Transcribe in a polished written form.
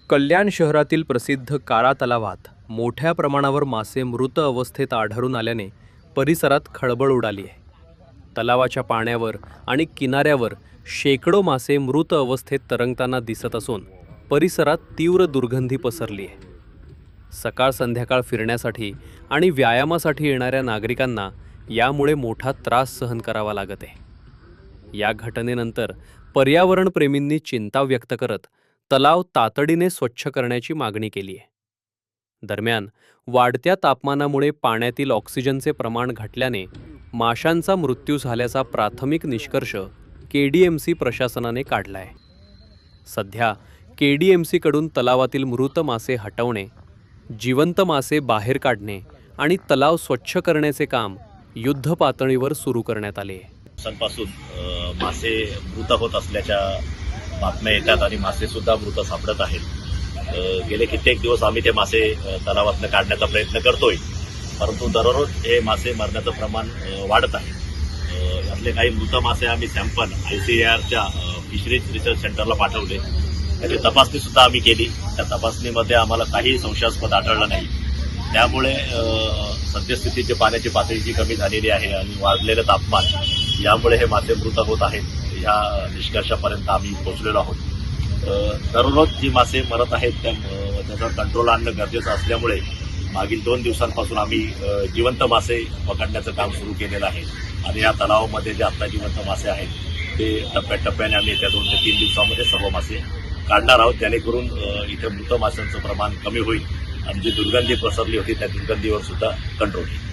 कल्याण शहरातील प्रसिद्ध काळा तलावात मोठ्या प्रमाणावर मासे मृत अवस्थेत आढळून आल्याने परिसरात खळबळ उडाली आहे. तलावाच्या पाण्यावर आणि किनाऱ्यावर शेकडो मासे मृत अवस्थेत तरंगताना दिसत असून परिसरात तीव्र दुर्गंधी पसरली आहे. सकाळ संध्याकाळ फिरण्यासाठी आणि व्यायामासाठी येणाऱ्या नागरिकांना यामुळे मोठा त्रास सहन करावा लागत आहे. या घटनेनंतर पर्यावरणप्रेमींनी चिंता व्यक्त करत तलाव तातडीने स्वच्छ करण्याची मागणी केली आहे. दरम्यान वाढत्या तापमानामुळे पाण्यातील ऑक्सिजनचे प्रमाण घटल्याने माशांचा मृत्यू झाल्याचा प्राथमिक निष्कर्ष KDMC प्रशासनाने काढला आहे. सध्या KDMCकडून तलावातील मृत मासे हटवणे, जिवंत मासे बाहेर काढणे आणि तलाव स्वच्छ करण्याचे काम युद्ध पातळीवर सुरू करण्यात आले आहे. दिवसांपासून मासे मृत होत असल्याच्या बातम्या येतात आणि मासे सुद्धा मृत सापडत आहेत. गेले कित्येक दिवस आम्ही ते मासे तलावातून काढण्याचा प्रयत्न करतोय, परंतु दररोज हे मासे मरण्याचं प्रमाण वाढत आहे. यातले काही मृत मासे आम्ही सॅम्पल ICARच्या फिशरीज रिसर्च सेंटरला पाठवले. त्याची तपासणी सुद्धा आम्ही केली. त्या तपासणीमध्ये आम्हाला काही संशयास्पद आढळलं नाही. त्यामुळे सद्यस्थितीची पाण्याची पातळी जी कमी झालेली आहे आणि वाढलेलं तापमान यामुळे हे मासे मृत होत आहेत, ह्या निष्कर्षापर्यंत आम्ही पोहोचलेलो आहोत. दररोज जी मासे मरत आहेत त्याच्यावर कंट्रोल आणणं गरजेचं असल्यामुळे मागील 2 दिवसांपासून आम्ही जिवंत मासे पकडण्याचं काम सुरू केलेलं आहे आणि या तलावामध्ये जे आत्ता जिवंत मासे आहेत ते टप्प्याटप्प्याने आम्ही येत्या 2 ते 3 दिवसामध्ये सर्व मासे काढणार आहोत, जेणेकरून इथे मृत माशांचं प्रमाण कमी होईल आणि जी दुर्गंधी पसरली होती त्या दुर्गंधीवर सुद्धा कंट्रोल होईल.